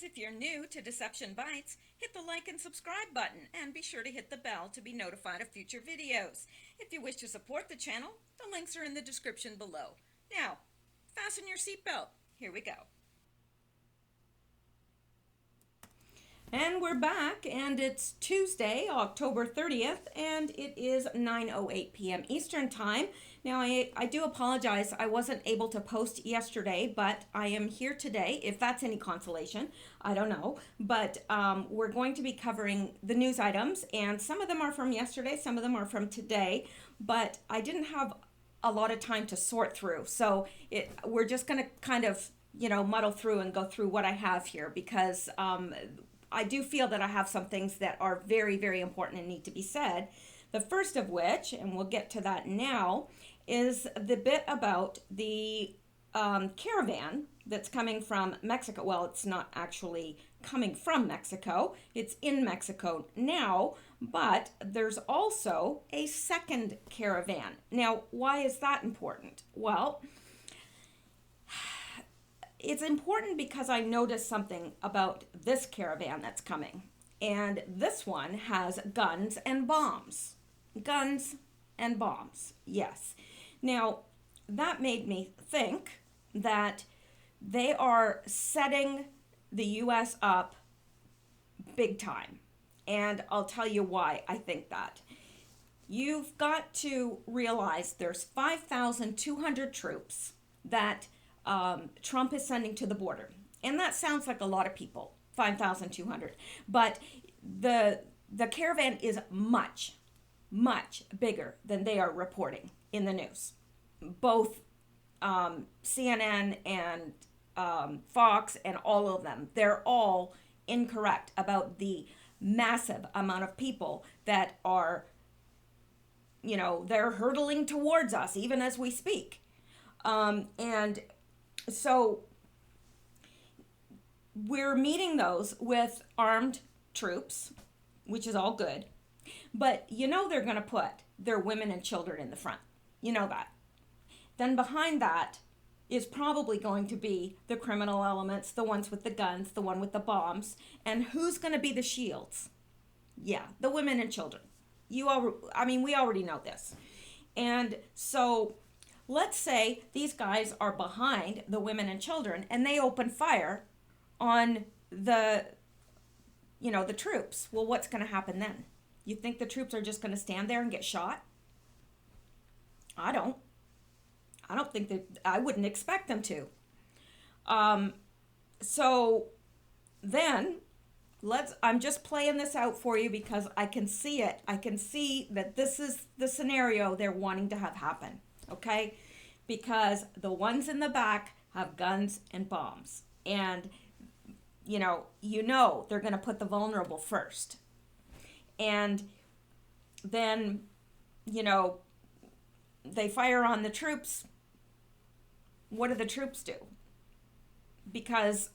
If you're new to Deception Bytes, hit the like and subscribe button and be sure to hit the bell to be notified of future videos. If you wish to support the channel, the links are in the description below. Now, fasten your seatbelt. Here we go. And we're back, and it's Tuesday, October 30th, and it is 9:08 p.m. Eastern Time. Now, I do apologize. I wasn't able to post yesterday, but I am here today, if that's any consolation. I don't know. But we're going to be covering the news items, and some of them are from yesterday, some of them are from today, but I didn't have a lot of time to sort through. So we're just going to kind of, muddle through and go through what I have here because I do feel that I have some things that are very, very important and need to be said. The first of which, and we'll get to that now, is the bit about the caravan that's coming from Mexico. Well, it's not actually coming from Mexico. It's in Mexico now, but there's also a second caravan. Now, why is that important? Well, it's important because I noticed something about this caravan that's coming. And this one has guns and bombs. Guns and bombs, yes. Now, that made me think that they are setting the U.S. up big time. And I'll tell you why I think that. You've got to realize there's 5,200 troops that Trump is sending to the border. And that sounds like a lot of people, 5,200. But the caravan is much, much bigger than they are reporting in the news. Both CNN and Fox and all of them, they're all incorrect about the massive amount of people that are, they're hurtling towards us even as we speak. And so we're meeting those with armed troops, which is all good. But they're going to put their women and children in the front. You know that. Then behind that is probably going to be the criminal elements, the ones with the guns, the one with the bombs. And who's going to be the shields? Yeah, the women and children. We already know this. And so let's say these guys are behind the women and children and they open fire on the troops. Well, what's going to happen then? You think the troops are just going to stand there and get shot? I don't think that, I wouldn't expect them to. So then I'm just playing this out for you because I can see it. I can see that this is the scenario they're wanting to have happen. Okay? Because the ones in the back have guns and bombs. And, they're going to put the vulnerable first. And then, they fire on the troops. What do the troops do? Because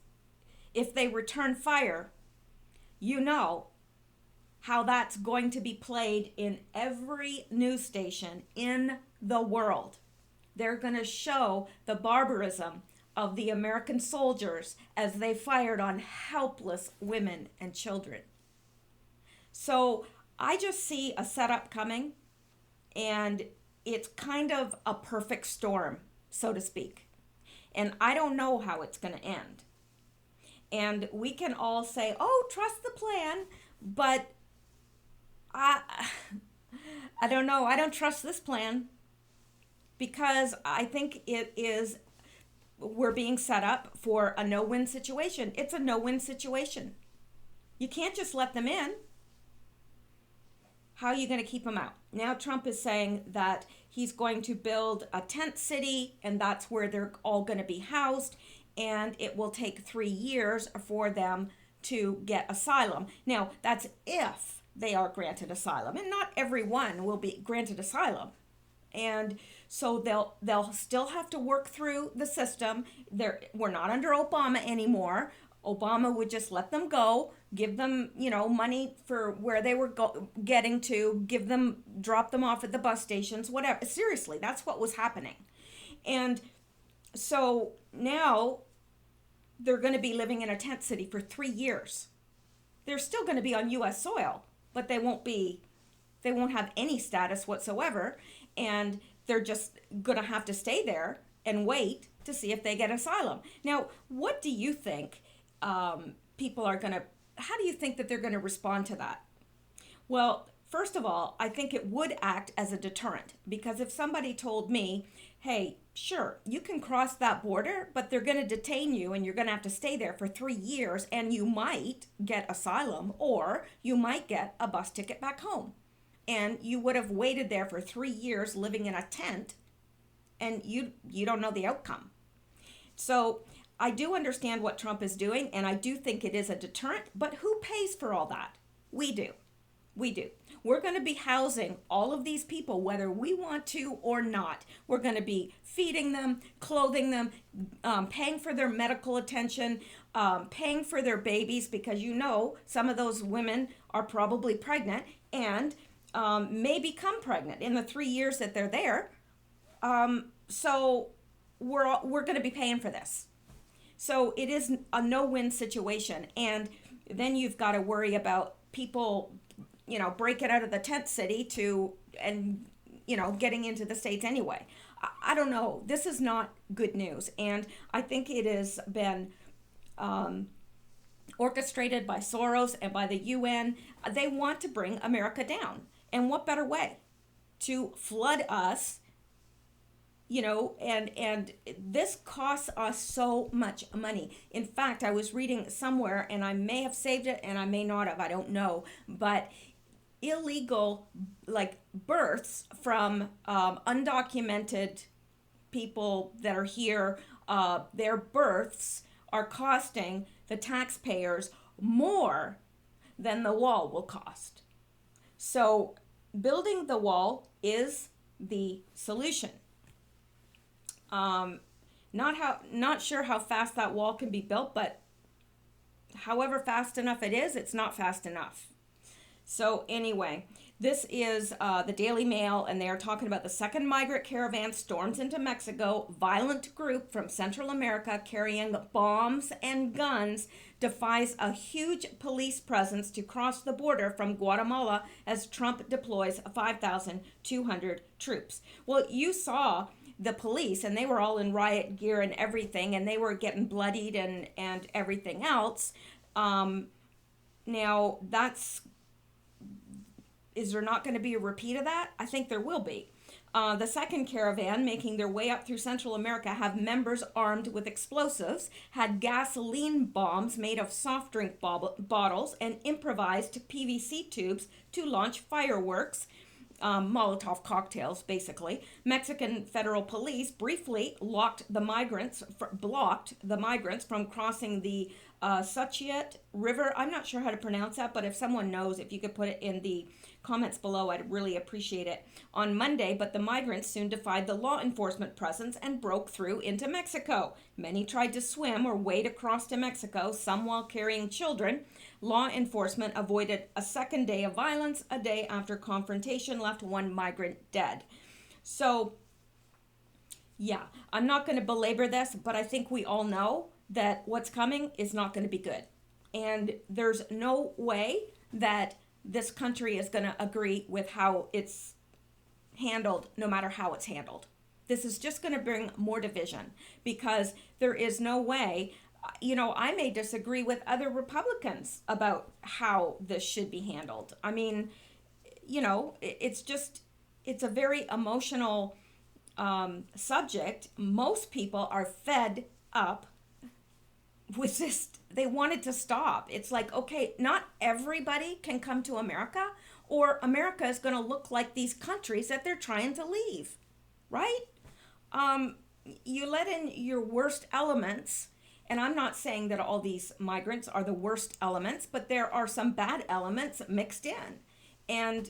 if they return fire, how that's going to be played in every news station in the world. They're going to show the barbarism of the American soldiers as they fired on helpless women and children. So I just see a setup coming, and it's kind of a perfect storm, so to speak. And I don't know how it's going to end. And we can all say, oh, trust the plan, but I don't know. I don't trust this plan because I think we're being set up for a no-win situation. It's a no-win situation. You can't just let them in. How are you going to keep them out? Now Trump is saying that he's going to build a tent city and that's where they're all going to be housed, and it will take 3 years for them to get asylum. Now, that's if they are granted asylum, and not everyone will be granted asylum. And so they'll still have to work through the system. We're not under Obama anymore. Obama would just let them go, give them, money for where they were getting to, drop them off at the bus stations, whatever. Seriously, that's what was happening. And so now they're going to be living in a tent city for 3 years. They're still going to be on U.S. soil, but they won't have any status whatsoever, and they're just going to have to stay there and wait to see if they get asylum. Now, what do you think people are going to, how do you think that they're going to respond to that? Well, first of all, I think it would act as a deterrent, because if somebody told me, hey, sure, you can cross that border, but they're going to detain you and you're going to have to stay there for 3 years, and you might get asylum or you might get a bus ticket back home. And you would have waited there for 3 years living in a tent, and you don't know the outcome. So I do understand what Trump is doing, and I do think it is a deterrent, but who pays for all that? We do. We do. We're going to be housing all of these people, whether we want to or not. We're going to be feeding them, clothing them, paying for their medical attention, paying for their babies, because some of those women are probably pregnant and may become pregnant in the 3 years that they're there. So we're going to be paying for this. So it is a no-win situation. And then you've got to worry about people, breaking out of the tent city getting into the States anyway. I don't know. This is not good news. And I think it has been orchestrated by Soros and by the UN. They want to bring America down. And what better way to flood us, and this costs us so much money. In fact, I was reading somewhere, and I may have saved it and I may not have, I don't know, but illegal births from undocumented people that are here, their births are costing the taxpayers more than the wall will cost. So building the wall is the solution. Not sure how fast that wall can be built, but however fast enough it is, it's not fast enough. So anyway, this is the Daily Mail, and they are talking about the second migrant caravan storms into Mexico. Violent group from Central America carrying bombs and guns defies a huge police presence to cross the border from Guatemala as Trump deploys 5,200 troops. Well, you saw the police, and they were all in riot gear and everything, and they were getting bloodied and everything else. Now, is there not going to be a repeat of that? I think there will be. The second caravan, making their way up through Central America, have members armed with explosives, had gasoline bombs made of soft drink bottles, and improvised PVC tubes to launch fireworks. Molotov cocktails, basically. Mexican federal police briefly blocked the migrants from crossing the Suchiat River. I'm not sure how to pronounce that, but if someone knows, if you could put it in the comments below, I'd really appreciate it. On Monday, but the migrants soon defied the law enforcement presence and broke through into Mexico. Many tried to swim or wade across to Mexico, some while carrying children. Law enforcement avoided a second day of violence. A day after confrontation left one migrant dead. So, yeah, I'm not going to belabor this, but I think we all know that what's coming is not going to be good. And there's no way that this country is going to agree with how it's handled, no matter how it's handled. This is just going to bring more division, because there is no way, I may disagree with other Republicans about how this should be handled. I mean, it's a very emotional subject. Most people are fed up with this. They want it to stop. It's like, okay, not everybody can come to America, or America is going to look like these countries that they're trying to leave, right? You let in your worst elements, and I'm not saying that all these migrants are the worst elements, but there are some bad elements mixed in, and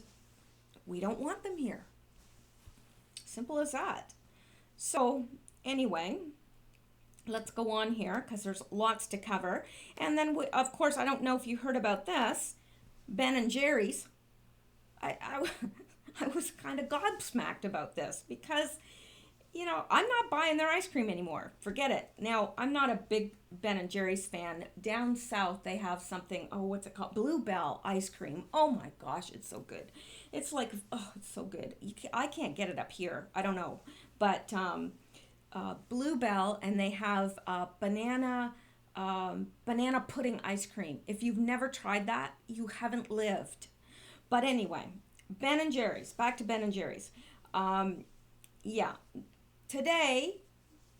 we don't want them here. Simple as that. So anyway, let's go on here, because there's lots to cover. And then, of course, I don't know if you heard about this, Ben and Jerry's. I was kind of gobsmacked about this, because I'm not buying their ice cream anymore. Forget it. Now, I'm not a big Ben and Jerry's fan. Down south, they have something, oh, what's it called? Bluebell ice cream. Oh my gosh, it's so good. It's like, oh, it's so good. I can't get it up here. I don't know. But Bluebell, and they have banana pudding ice cream. If you've never tried that, you haven't lived. But anyway, Ben and Jerry's. Back to Ben and Jerry's. Yeah. Today,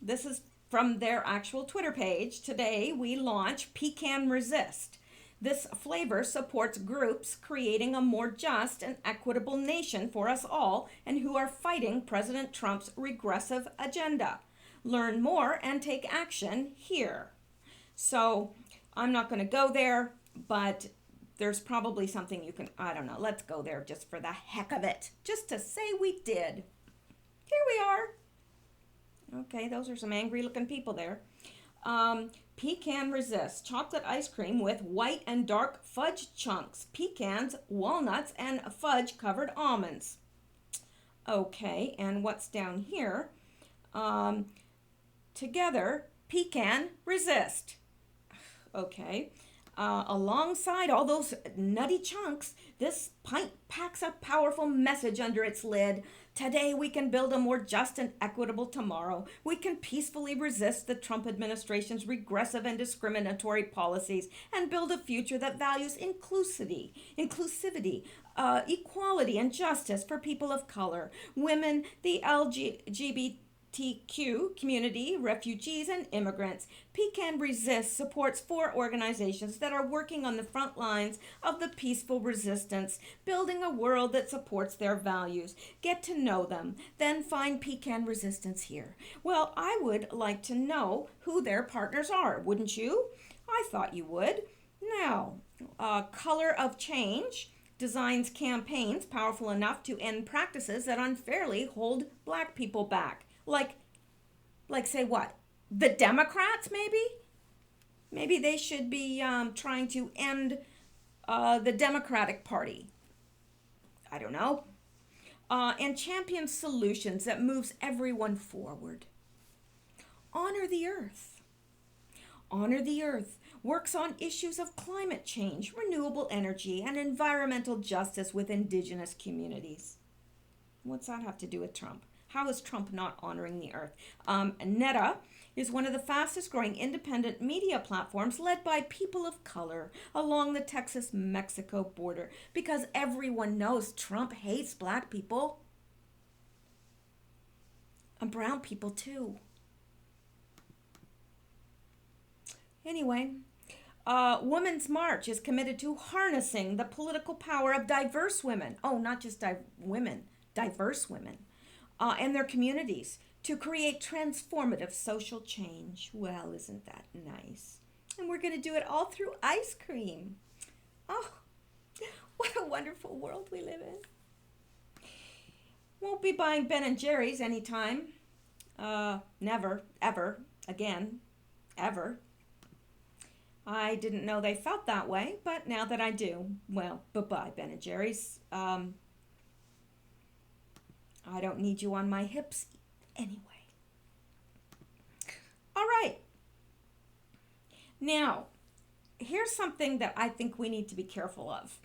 this is from their actual Twitter page. Today, we launch Pecan Resist. This flavor supports groups creating a more just and equitable nation for us all and who are fighting President Trump's regressive agenda. Learn more and take action here. So, I'm not going to go there, but there's probably something you can, I don't know, let's go there just for the heck of it, just to say we did. Here we are. Okay, those are some angry looking people there. Pecan Resist, chocolate ice cream with white and dark fudge chunks, pecans, walnuts, and fudge covered almonds. Okay, and what's down here? Together, Pecan Resist. Okay. Alongside all those nutty chunks, this pint packs a powerful message under its lid. Today we can build a more just and equitable tomorrow. We can peacefully resist the Trump administration's regressive and discriminatory policies and build a future that values inclusivity, equality, and justice for people of color, women, the LGBTQ community, refugees, and immigrants. Pecan Resist supports 4 organizations that are working on the front lines of the peaceful resistance, building a world that supports their values. Get to know them, then find Pecan Resistance here. Well, I would like to know who their partners are, wouldn't you? I thought you would. Now, Color of Change designs campaigns powerful enough to end practices that unfairly hold Black people back. Like say what? The Democrats, maybe? Maybe they should be trying to end the Democratic Party. I don't know. And champion solutions that moves everyone forward. Honor the Earth. Honor the Earth works on issues of climate change, renewable energy, and environmental justice with indigenous communities. What's that have to do with Trump? How is Trump not honoring the earth? Neta is one of the fastest growing independent media platforms led by people of color along the Texas-Mexico border because everyone knows Trump hates Black people and brown people too. Anyway, Women's March is committed to harnessing the political power of diverse women. Oh, not just women, diverse women. And their communities to create transformative social change. Well, isn't that nice? And we're going to do it all through ice cream. Oh, what a wonderful world we live in. Won't be buying Ben and Jerry's anytime. Never, ever, again, ever. I didn't know they felt that way, but now that I do, well, bye-bye, Ben and Jerry's. I don't need you on my hips anyway. All right. Now, here's something that I think we need to be careful of.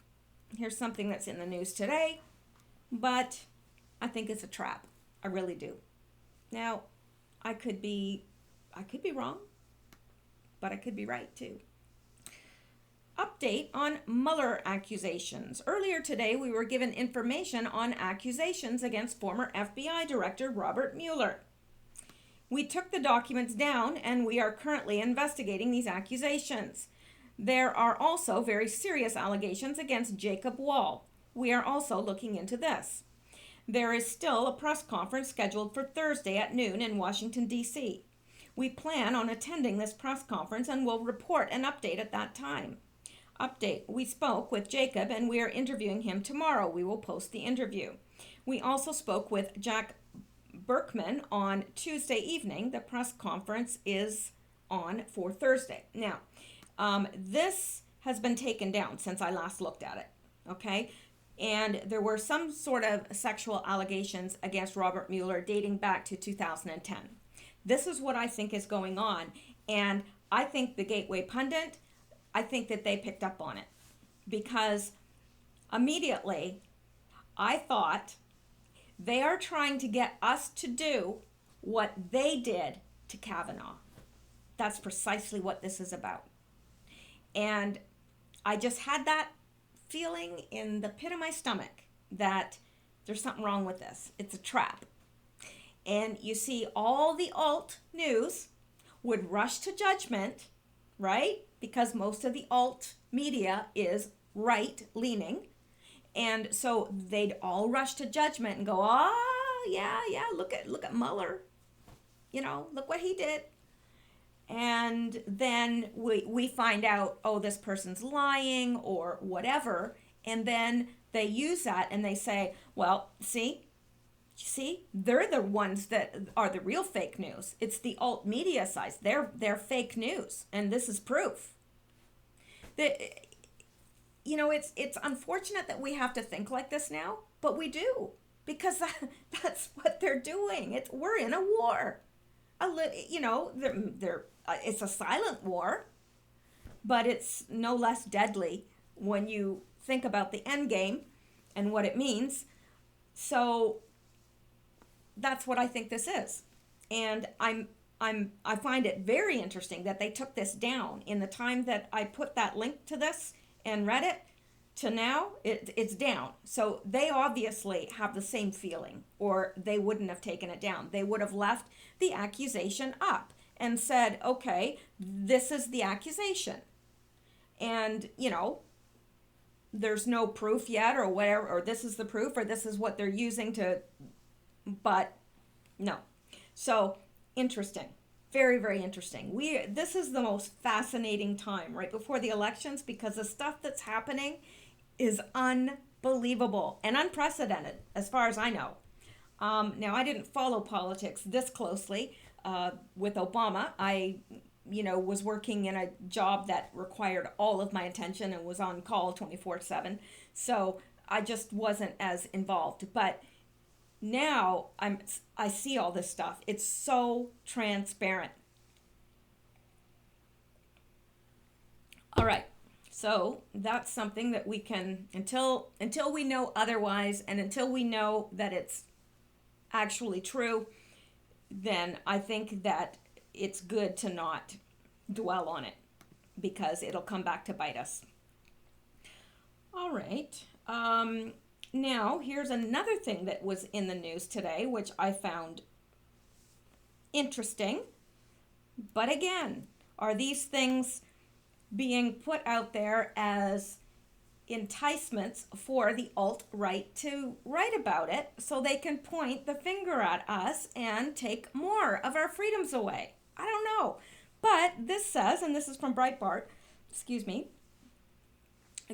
Here's something that's in the news today, but I think it's a trap. I really do. Now, I could be wrong, but I could be right too. Update on Mueller accusations. Earlier today, we were given information on accusations against former FBI Director Robert Mueller. We took the documents down and we are currently investigating these accusations. There are also very serious allegations against Jacob Wall. We are also looking into this. There is still a press conference scheduled for Thursday at noon in Washington, D.C. We plan on attending this press conference and will report an update at that time. Update. We spoke with Jacob and we are interviewing him tomorrow. We will post the interview. We also spoke with Jack Berkman on Tuesday evening. The press conference is on for Thursday. Now, this has been taken down since I last looked at it. Okay? And there were some sort of sexual allegations against Robert Mueller dating back to 2010. This is what I think is going on. And I think the Gateway Pundit, I think that they picked up on it, because immediately I thought they are trying to get us to do what they did to Kavanaugh. That's precisely what this is about. And I just had that feeling in the pit of my stomach that there's something wrong with this. It's a trap. And you see, all the alt news would rush to judgment, right? Because most of the alt media is right leaning. And so they'd all rush to judgment and go, oh, yeah, look at Mueller. You know, look what he did. And then we find out, oh, this person's lying or whatever. And then they use that and they say, well, see, they're the ones that are the real fake news. It's the alt media sites. They're fake news. And this is proof. You know, it's unfortunate that we have to think like this now, but we do, because that's what they're doing. We're in a war. You know, it's a silent war, but it's no less deadly when you think about the end game and what it means. So that's what I think this is. And I find it very interesting that they took this down in the time that I put that link to this and read it to now. It's down. So they obviously have the same feeling, or they wouldn't have taken it down. They would have left the accusation up and said, okay, this is the accusation. And, you know, there's no proof yet or whatever, or this is the proof, or this is what they're using to, but no. So interesting. Very, very interesting. This is the most fascinating time right before the elections, because the stuff that's happening is unbelievable and unprecedented as far as I know. Now, I didn't follow politics this closely with Obama. I, was working in a job that required all of my attention and was on call 24/7. So I just wasn't as involved. But now I see all this stuff. It's so transparent. All right. So that's something that we can, until we know otherwise, and until we know that it's actually true, then I think that it's good to not dwell on it, because it'll come back to bite us. All right. Now, here's another thing that was in the news today, which I found interesting. But again, are these things being put out there as enticements for the alt-right to write about it so they can point the finger at us and take more of our freedoms away? I don't know. But this says, and this is from Breitbart,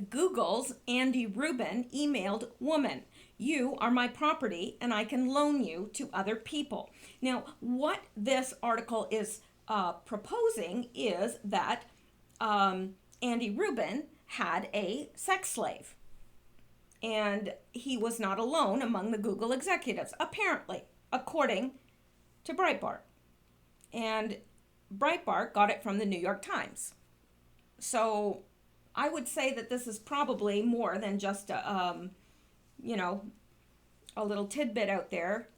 Google's Andy Rubin emailed woman, "You are my property and I can loan you to other people." Now, what this article is proposing is that Andy Rubin had a sex slave, and he was not alone among the Google executives, apparently, according to Breitbart. And Breitbart got it from the New York Times. So I would say that this is probably more than just a little tidbit out there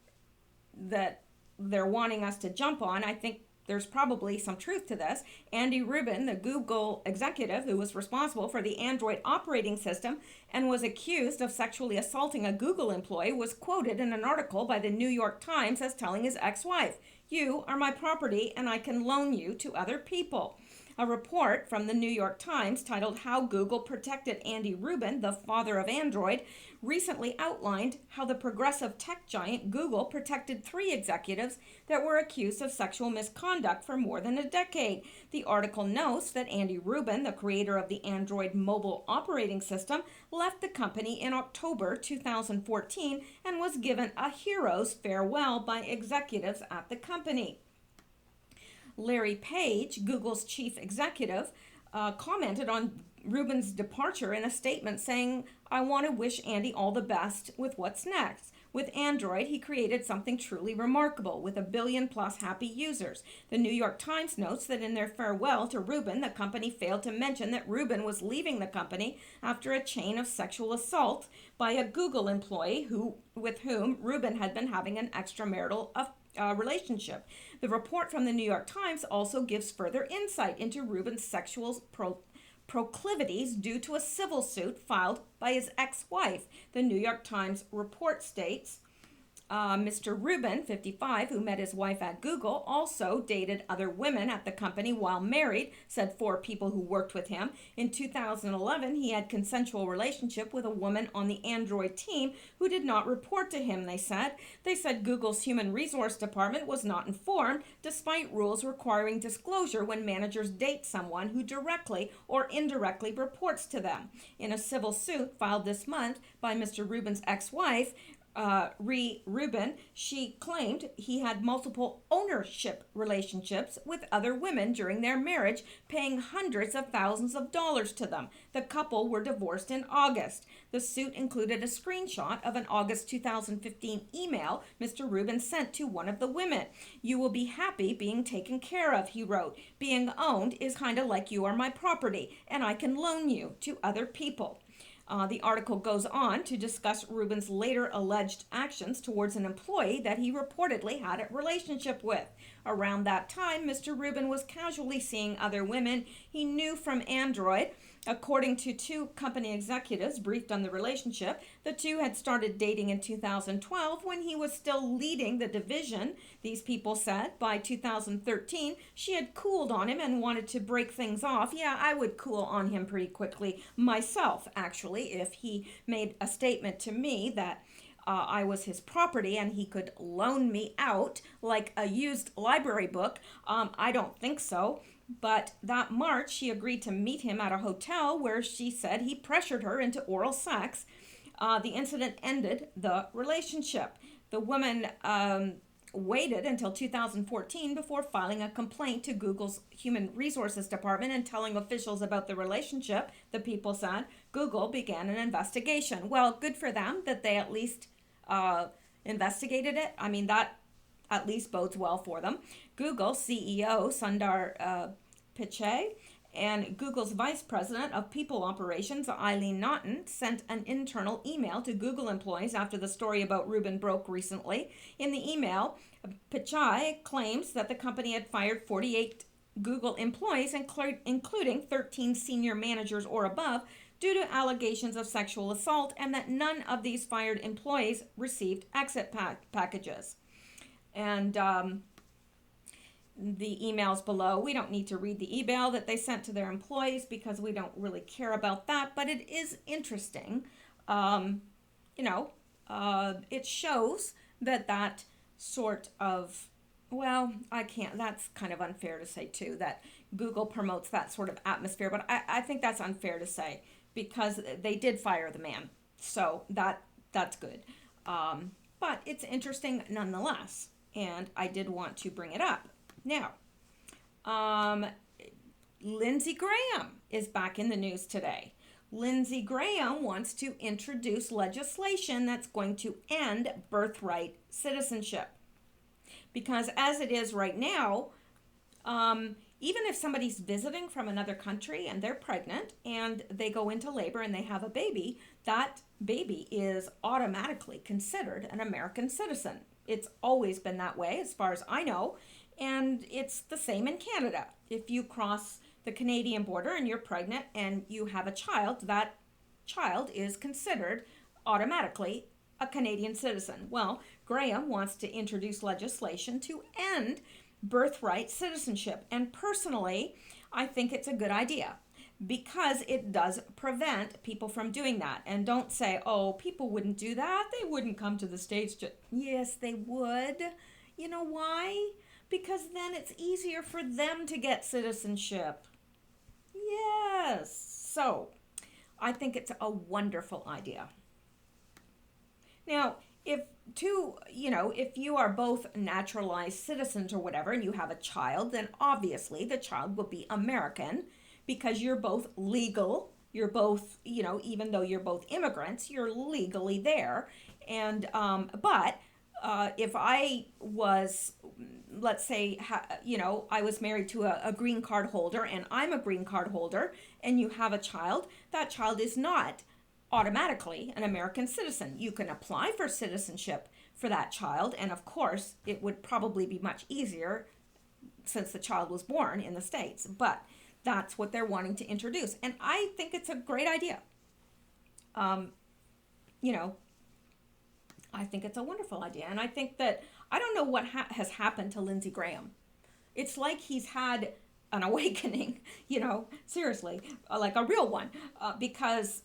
that they're wanting us to jump on. I think there's probably some truth to this. Andy Rubin, the Google executive who was responsible for the Android operating system and was accused of sexually assaulting a Google employee, was quoted in an article by the New York Times as telling his ex-wife, "You are my property and I can loan you to other people." A report from the New York Times titled "How Google Protected Andy Rubin, the Father of Android," recently outlined how the progressive tech giant Google protected 3 executives that were accused of sexual misconduct for more than a decade. The article notes that Andy Rubin, the creator of the Android mobile operating system, left the company in October 2014 and was given a hero's farewell by executives at the company. Larry Page, Google's chief executive, commented on Rubin's departure in a statement saying, I want to wish Andy all the best with what's next. With Android, he created something truly remarkable with 1 billion+ happy users. The New York Times notes that in their farewell to Rubin, the company failed to mention that Rubin was leaving the company after a chain of sexual assault by a Google employee with whom Rubin had been having an extramarital relationship. The report from the New York Times also gives further insight into Rubin's sexual proclivities due to a civil suit filed by his ex-wife. The New York Times report states, Mr. Rubin, 55, who met his wife at Google, also dated other women at the company while married, said 4 people who worked with him. In 2011, he had consensual relationship with a woman on the Android team who did not report to him, they said. They said Google's human resource department was not informed, despite rules requiring disclosure when managers date someone who directly or indirectly reports to them. In a civil suit filed this month by Mr. Rubin's ex-wife, Rubin, she claimed he had multiple ownership relationships with other women during their marriage, paying hundreds of thousands of dollars to them. The couple were divorced in August. The suit included a screenshot of an August 2015 email Mr. Rubin sent to one of the women. "You will be happy being taken care of," he wrote. "Being owned is kind of like you are my property, and I can loan you to other people." The article goes on to discuss Rubin's later alleged actions towards an employee that he reportedly had a relationship with. Around that time, Mr. Rubin was casually seeing other women he knew from Android. According to 2 company executives briefed on the relationship, the 2 had started dating in 2012 when he was still leading the division. These people said by 2013 she had cooled on him and wanted to break things off. Yeah, I would cool on him pretty quickly myself, actually, if he made a statement to me that I was his property and he could loan me out like a used library book. I don't think so. But that March, she agreed to meet him at a hotel where she said he pressured her into oral sex. The incident ended the relationship. The woman waited until 2014 before filing a complaint to Google's Human Resources Department and telling officials about the relationship. The people said Google began an investigation. Well, good for them that they at least investigated it. I mean, that at least bodes well for them. Google CEO Sundar Pichai and Google's Vice President of People Operations, Eileen Naughton, sent an internal email to Google employees after the story about Rubin broke recently. In the email, Pichai claims that the company had fired 48 Google employees, including 13 senior managers or above, due to allegations of sexual assault, and that none of these fired employees received exit packages. And the emails below, we don't need to read the email that they sent to their employees because we don't really care about that, but it is interesting. It shows that sort of, well, that's kind of unfair to say too, that Google promotes that sort of atmosphere, but I think that's unfair to say because they did fire the man. So that's good. But it's interesting nonetheless. And I did want to bring it up. Now, Lindsey Graham is back in the news today. Lindsey Graham wants to introduce legislation that's going to end birthright citizenship. Because as it is right now, even if somebody's visiting from another country and they're pregnant and they go into labor and they have a baby, that baby is automatically considered an American citizen. It's always been that way as far as I know, and it's the same in Canada. If you cross the Canadian border and you're pregnant and you have a child, that child is considered automatically a Canadian citizen. Well, Graham wants to introduce legislation to end birthright citizenship, and personally, I think it's a good idea, because it does prevent people from doing that. And don't say, oh, people wouldn't do that. They wouldn't come to the States. Yes, they would. You know why? Because then it's easier for them to get citizenship. Yes. So I think it's a wonderful idea. Now, if you are both naturalized citizens or whatever, and you have a child, then obviously the child will be American, because you're both legal You're both, even though you're both immigrants, you're legally there. And, but if I was, let's say, I was married to a green card holder and I'm a green card holder and you have a child, that child is not automatically an American citizen. You can apply for citizenship for that child, and of course, it would probably be much easier since the child was born in the States, but that's what they're wanting to introduce. And I think it's a great idea. You know, I think it's a wonderful idea. And I think that, I don't know what has happened to Lindsey Graham. It's like he's had an awakening, seriously, like a real one, because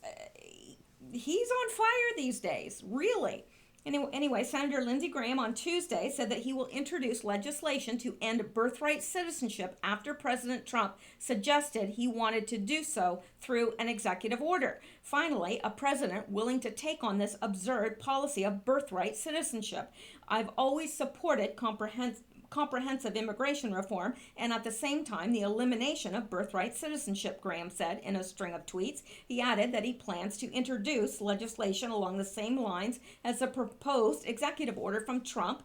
he's on fire these days, really. Anyway, Senator Lindsey Graham on Tuesday said that he will introduce legislation to end birthright citizenship after President Trump suggested he wanted to do so through an executive order. Finally, a president willing to take on this absurd policy of birthright citizenship. I've always supported comprehensive immigration reform and at the same time the elimination of birthright citizenship, Graham said in a string of tweets. He added that he plans to introduce legislation along the same lines as the proposed executive order from Trump.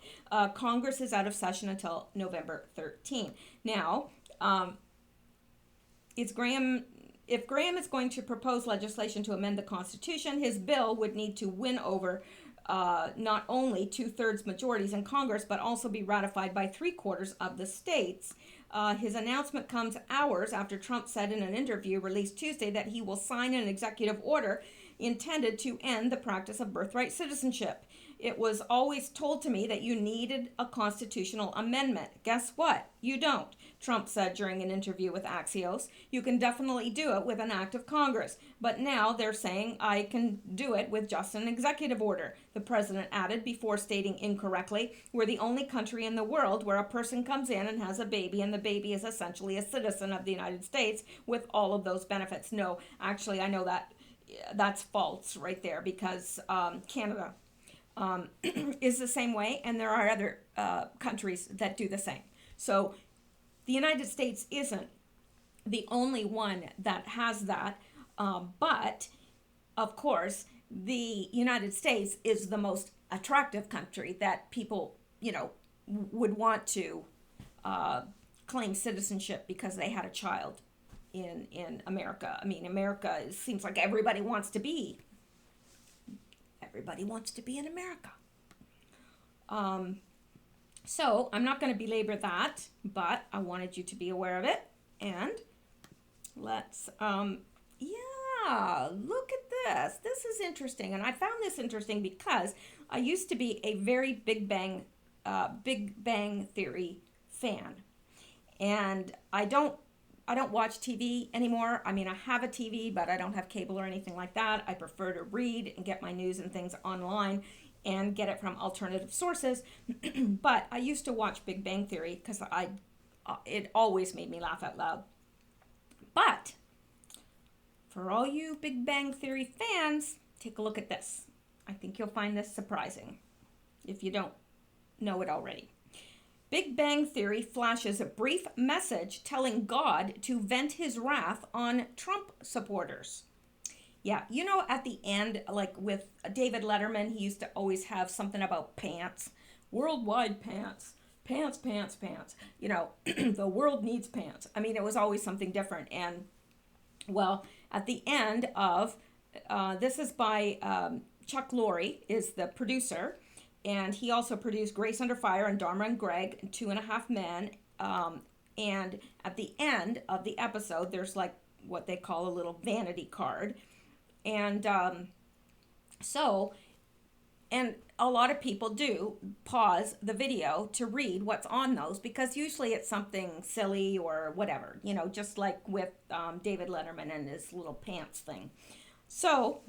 Congress is out of session until November 13. Now, if Graham is going to propose legislation to amend the Constitution, his bill would need to win over not only 2/3 majorities in Congress, but also be ratified by 3/4 of the states. His announcement comes hours after Trump said in an interview released Tuesday that he will sign an executive order intended to end the practice of birthright citizenship. It was always told to me that you needed a constitutional amendment. Guess what? You don't, Trump said during an interview with Axios. You can definitely do it with an act of Congress, but now they're saying I can do it with just an executive order, the president added before stating incorrectly, we're the only country in the world where a person comes in and has a baby and the baby is essentially a citizen of the United States with all of those benefits. No, actually, I know that's false right there because Canada is the same way, and there are other countries that do the same. So the United States isn't the only one that has that, but of course, the United States is the most attractive country that people, would want to claim citizenship because they had a child in America. I mean, America seems like everybody wants to be in America. So I'm not going to belabor that, but I wanted you to be aware of it. And let's, look at this. This is interesting. And I found this interesting because I used to be a very Big Bang Theory fan. And I don't watch TV anymore. I mean, I have a TV, but I don't have cable or anything like that. I prefer to read and get my news and things online and get it from alternative sources. But I used to watch Big Bang Theory because it always made me laugh out loud. But for all you Big Bang Theory fans, take a look at this. I think you'll find this surprising if you don't know it already. Big Bang Theory flashes a brief message telling God to vent his wrath on Trump supporters. Yeah, at the end, like with David Letterman, he used to always have something about pants, worldwide pants, pants. The world needs pants. I mean, it was always something different. And, well, at the end of, this is by Chuck Lorre, is the producer. And he also produced Grace Under Fire and Dharma and Greg and 2.5 Men. And at the end of the episode, there's like what they call a little vanity card. And and a lot of people do pause the video to read what's on those because usually it's something silly or whatever, just like with David Letterman and his little pants thing. So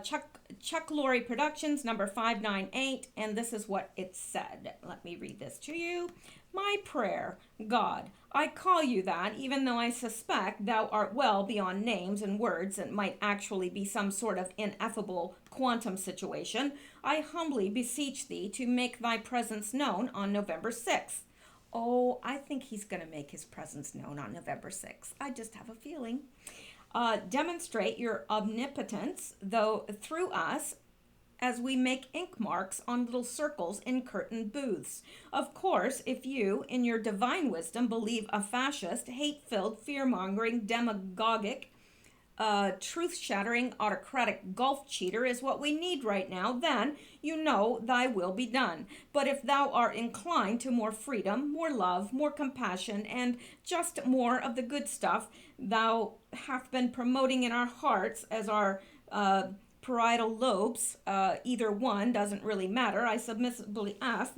Chuck Lorre Productions, number 598, and this is what it said. Let me read this to you. My prayer, God, I call you that, even though I suspect thou art well beyond names and words and might actually be some sort of ineffable quantum situation. I humbly beseech thee to make thy presence known on November 6th. Oh, I think he's going to make his presence known on November 6th. I just have a feeling. Demonstrate your omnipotence, though through us, as we make ink marks on little circles in curtain booths. Of course, if you, in your divine wisdom, believe a fascist, hate-filled, fear-mongering, demagogic, truth-shattering, autocratic golf cheater is what we need right now, then you know thy will be done. But if thou art inclined to more freedom, more love, more compassion, and just more of the good stuff thou hath been promoting in our hearts as our parietal lobes, either one doesn't really matter. I submissively ask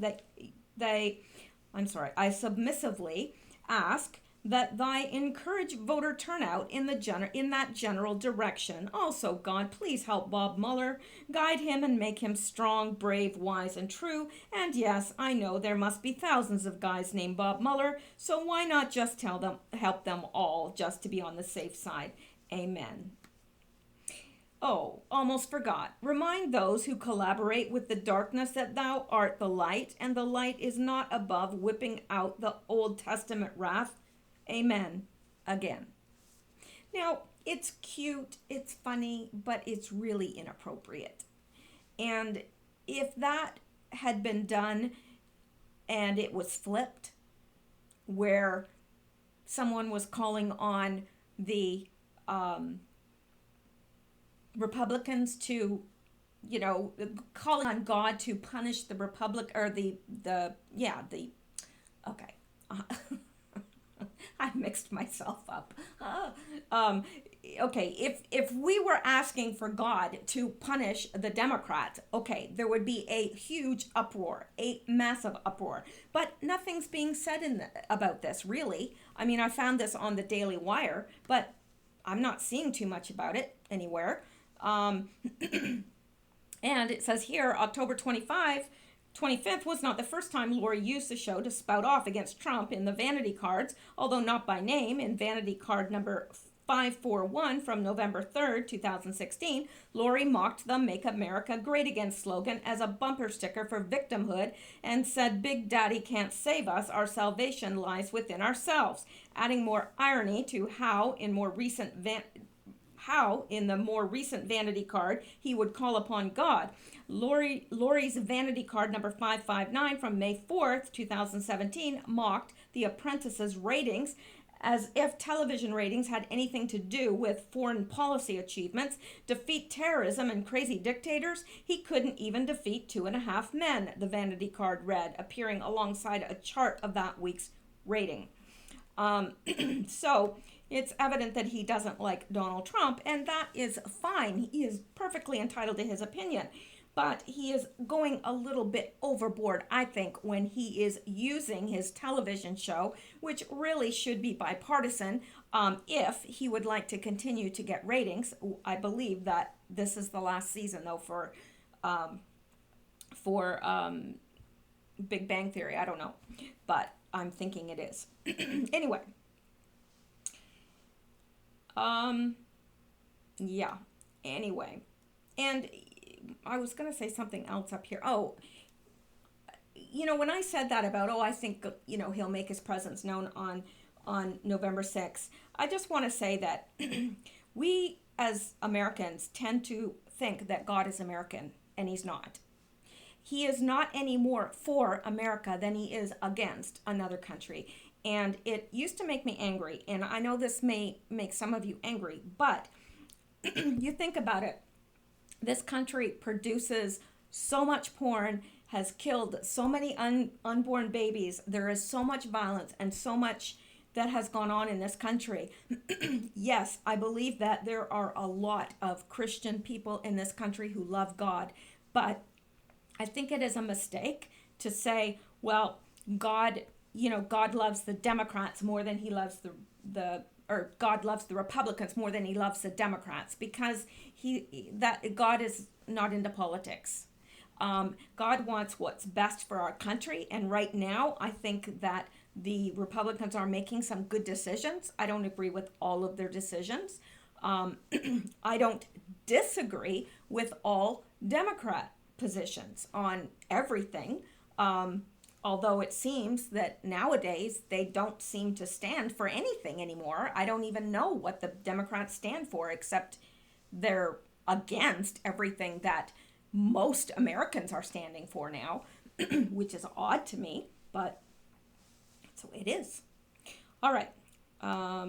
that thy encourage voter turnout in that general direction. Also, God, please help Bob Mueller, guide him and make him strong, brave, wise, and true. And yes, I know there must be thousands of guys named Bob Mueller, so why not just help them all, just to be on the safe side? Amen. Oh, almost forgot. Remind those who collaborate with the darkness that thou art the light, and the light is not above whipping out the Old Testament wrath. Amen. Again. Now, it's cute, it's funny, but it's really inappropriate. And if that had been done and it was flipped, where someone was calling on the Republicans to, calling on God to punish the okay. I mixed myself up. Okay, if we were asking for God to punish the Democrats, okay, there would be a huge uproar, a massive uproar. But nothing's being said about this, really. I mean, I found this on the Daily Wire, but I'm not seeing too much about it anywhere. And it says here, October 25th was not the first time Lori used the show to spout off against Trump in the Vanity Cards, although not by name. In Vanity Card number 541 from November 3rd, 2016, Lori mocked the Make America Great Again slogan as a bumper sticker for victimhood and said, "Big Daddy can't save us, our salvation lies within ourselves," adding more irony to how in the more recent Vanity Card he would call upon God. Lori's Vanity Card number 559 from May 4th, 2017 mocked The Apprentice's ratings as if television ratings had anything to do with foreign policy achievements. Defeat terrorism and crazy dictators? He couldn't even defeat 2.5 Men, the Vanity Card read, appearing alongside a chart of that week's rating. So it's evident that he doesn't like Donald Trump, and that is fine. He is perfectly entitled to his opinion. But he is going a little bit overboard, I think, when he is using his television show, which really should be bipartisan, if he would like to continue to get ratings. I believe that this is the last season, though, for Big Bang Theory. I don't know, but I'm thinking it is. Anyway. Yeah. Anyway. And I was going to say something else up here. Oh, when I said that about, I think, he'll make his presence known on November 6th, I just want to say that we as Americans tend to think that God is American, and he's not. He is not any more for America than he is against another country. And it used to make me angry, and I know this may make some of you angry, but you think about it. This country produces so much porn, has killed so many unborn babies. There is so much violence and so much that has gone on in this country. Yes, I believe that there are a lot of Christian people in this country who love God, but I think it is a mistake to say, well, God loves the Democrats more than he loves or God loves the Republicans more than he loves the Democrats, because God is not into politics. God wants what's best for our country, and right now I think that the Republicans are making some good decisions. I don't agree with all of their decisions. I don't disagree with all Democrat positions on everything. although it seems that nowadays they don't seem to stand for anything anymore. I don't even know what the Democrats stand for, except they're against everything that most Americans are standing for now, which is odd to me, but that's the way it is. All right. I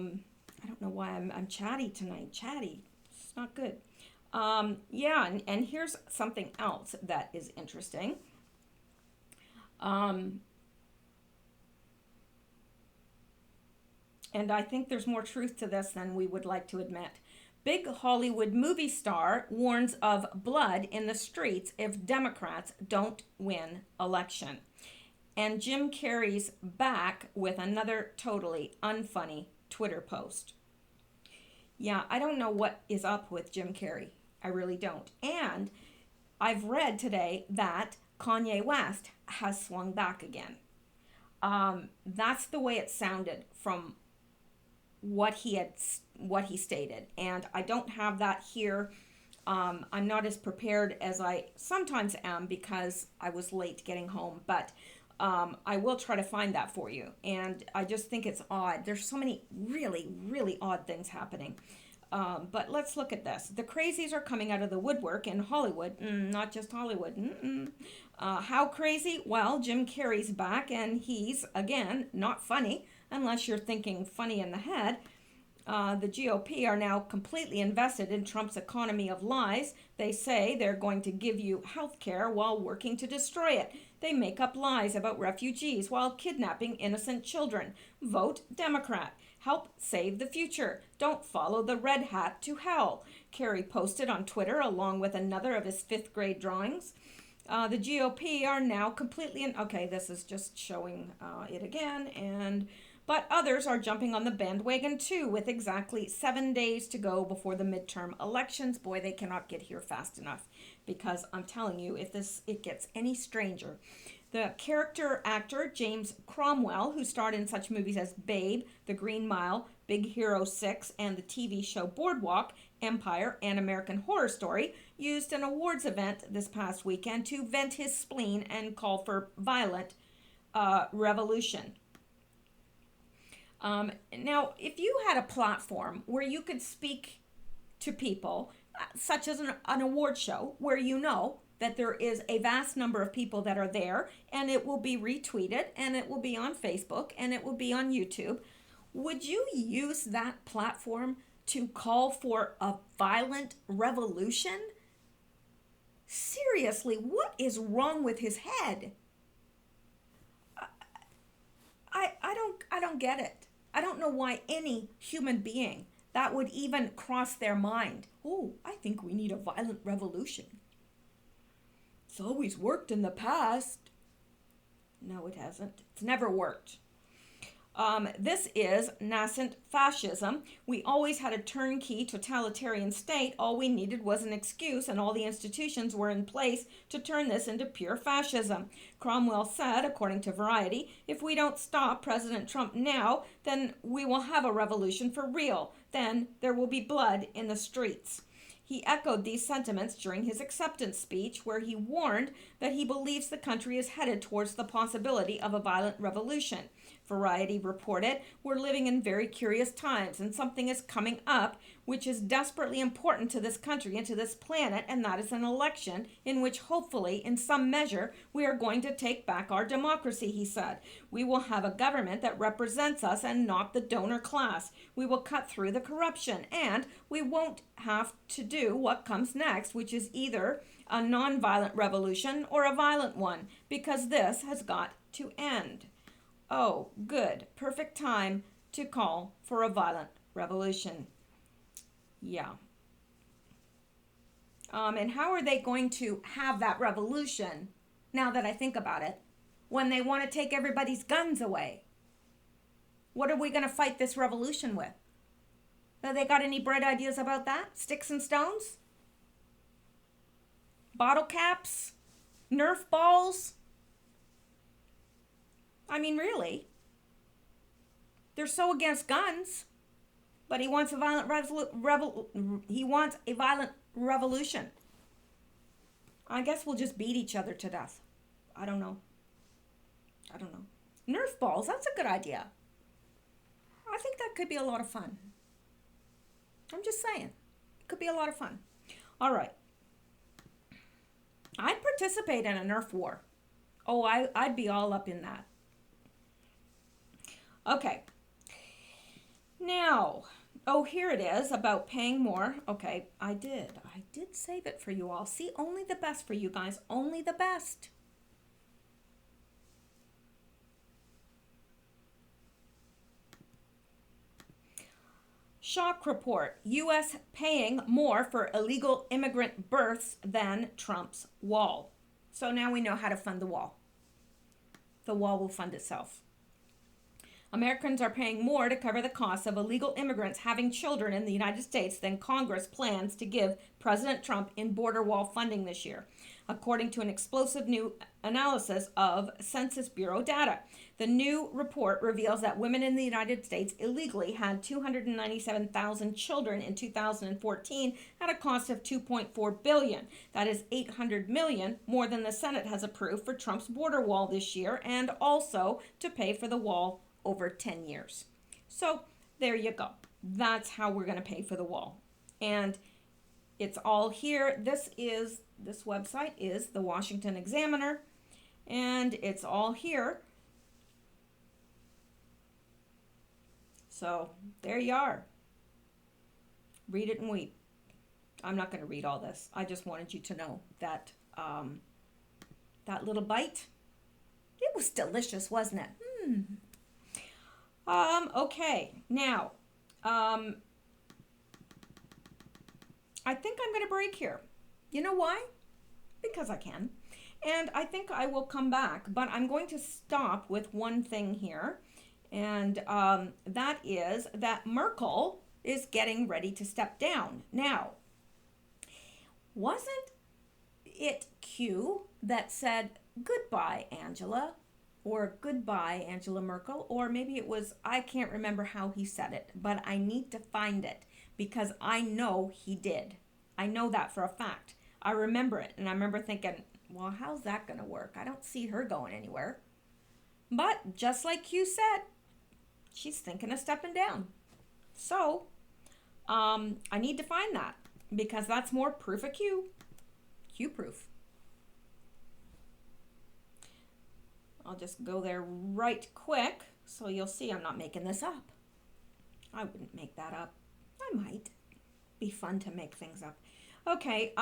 don't know why I'm chatty tonight. Chatty. It's not good. Yeah, and here's something else that is interesting. And I think there's more truth to this than we would like to admit. Big Hollywood movie star warns of blood in the streets if Democrats don't win election. And Jim Carrey's back with another totally unfunny Twitter post. Yeah, I don't know what is up with Jim Carrey. I really don't. And I've read today that Kanye West has swung back again. That's the way it sounded from what he stated, and I don't have that here. I'm not as prepared as I sometimes am because I was late getting home, but I will try to find that for you. And I just think it's odd. There's so many really, really odd things happening. But let's look at this. The crazies are coming out of the woodwork in Hollywood, not just Hollywood. How crazy? Well, Jim Carrey's back, and he's, again, not funny, unless you're thinking funny in the head. The GOP are now completely invested in Trump's economy of lies. They say they're going to give you health care while working to destroy it. They make up lies about refugees while kidnapping innocent children. Vote Democrat. Help save the future. Don't follow the red hat to hell. Kerry posted on Twitter along with another of his 5th grade drawings. The GOP are now completely okay, this is just showing it again, but others are jumping on the bandwagon too, with exactly 7 days to go before the midterm elections. Boy, they cannot get here fast enough, because I'm telling you, if it gets any stranger. The character actor James Cromwell, who starred in such movies as Babe, The Green Mile, Big Hero 6, and the TV show Boardwalk, Empire, and American Horror Story, used an awards event this past weekend to vent his spleen and call for violent revolution. Now, if you had a platform where you could speak to people, such as an award show, where you know that there is a vast number of people that are there, and it will be retweeted, and it will be on Facebook, and it will be on YouTube, would you use that platform to call for a violent revolution? Seriously, what is wrong with his head? I don't get it. I don't know why any human being that would even cross their mind. Oh, I think we need a violent revolution. It's always worked in the past. No, it hasn't. It's never worked. This is nascent fascism. We always had a turnkey totalitarian state. All we needed was an excuse, and all the institutions were in place to turn this into pure fascism. Cromwell said, according to Variety, if we don't stop President Trump now, then we will have a revolution for real. Then there will be blood in the streets. He echoed these sentiments during his acceptance speech, where he warned that he believes the country is headed towards the possibility of a violent revolution. Variety reported, we're living in very curious times, and something is coming up which is desperately important to this country and to this planet, and that is an election in which hopefully, in some measure, we are going to take back our democracy, he said. We will have a government that represents us and not the donor class. We will cut through the corruption, and we won't have to do what comes next, which is either a non-violent revolution or a violent one, because this has got to end. Oh, good. Perfect time to call for a violent revolution. Yeah. And how are they going to have that revolution, now that I think about it, when they want to take everybody's guns away? What are we going to fight this revolution with? Have they got any bright ideas about that? Sticks and stones? Bottle caps? Nerf balls? I mean, really? They're so against guns, but he wants a violent revolution. I guess we'll just beat each other to death. I don't know. I don't know. Nerf balls, that's a good idea. I think that could be a lot of fun. I'm just saying. It could be a lot of fun. All right. I'd participate in a Nerf war. Oh, I'd be all up in that. Okay. Now, oh, here it is about paying more. Okay, I did save it for you all. See, only the best for you guys. Only the best. Shock report. U.S. paying more for illegal immigrant births than Trump's wall. So now we know how to fund the wall. The wall will fund itself. Americans are paying more to cover the costs of illegal immigrants having children in the United States than Congress plans to give President Trump in border wall funding this year, according to an explosive new analysis of Census Bureau data. The new report reveals that women in the United States illegally had 297,000 children in 2014 at a cost of $2.4 billion. That is $800 million more than the Senate has approved for Trump's border wall this year, and also to pay for the wall over 10 years. So there you go. That's how we're going to pay for the wall. And it's all here. This website is the Washington Examiner, and it's all here. So there you are. Read it and weep. I'm not going to read all this. I just wanted you to know that that little bite, it was delicious, wasn't it? Okay, now, I think I'm going to break here. You know why? Because I can. And I think I will come back, but I'm going to stop with one thing here. And that is that Merkel is getting ready to step down. Now, wasn't it Q that said, "Goodbye, Angela," or "Goodbye, Angela Merkel," or maybe it was, I can't remember how he said it, but I need to find it because I know he did. I know that for a fact. I remember it, and I remember thinking, well, how's that going to work? I don't see her going anywhere. But just like Q said, she's thinking of stepping down. So, I need to find that because that's more proof of Q. Q proof. I'll just go there right quick so you'll see I'm not making this up. I wouldn't make that up. I might. Be fun to make things up. Okay,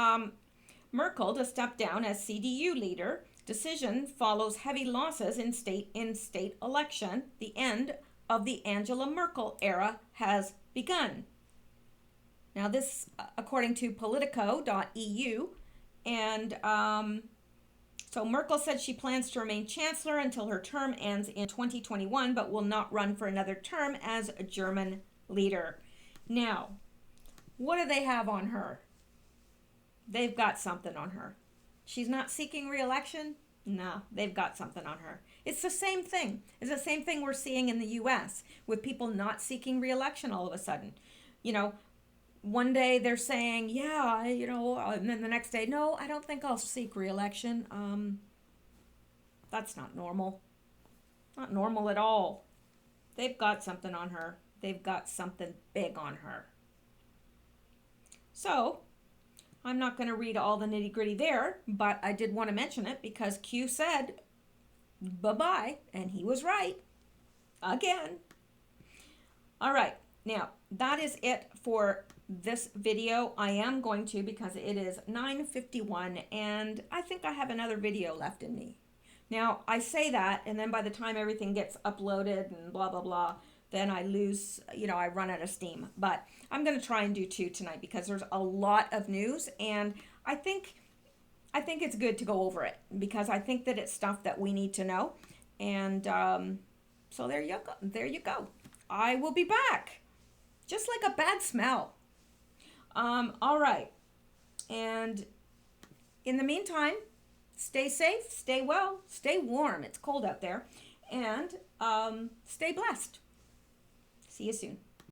Merkel to step down as CDU leader. Decision follows heavy losses in state election. The end of the Angela Merkel era has begun. Now this, according to Politico.eu, and so Merkel said she plans to remain chancellor until her term ends in 2021, but will not run for another term as a German leader. Now, what do they have on her? They've got something on her. She's not seeking re-election? No, they've got something on her. It's the same thing. It's the same thing we're seeing in the U.S. with people not seeking re-election all of a sudden. You know, one day they're saying, yeah, and then the next day, no, I don't think I'll seek re-election. That's not normal. Not normal at all. They've got something on her. They've got something big on her. So, I'm not going to read all the nitty-gritty there, but I did want to mention it because Q said bye-bye, and he was right. Again. All right. Now, that is it for this video. I am going to, because it is 9:51, and I think I have another video left in me. Now, I say that, and then by the time everything gets uploaded and blah, blah, blah, then I lose, I run out of steam. But I'm going to try and do 2 tonight because there's a lot of news, and I think it's good to go over it because I think that it's stuff that we need to know. And so there you go. There you go. I will be back. Just like a bad smell. All right. And in the meantime, stay safe, stay well, stay warm. It's cold out there. And stay blessed. See you soon.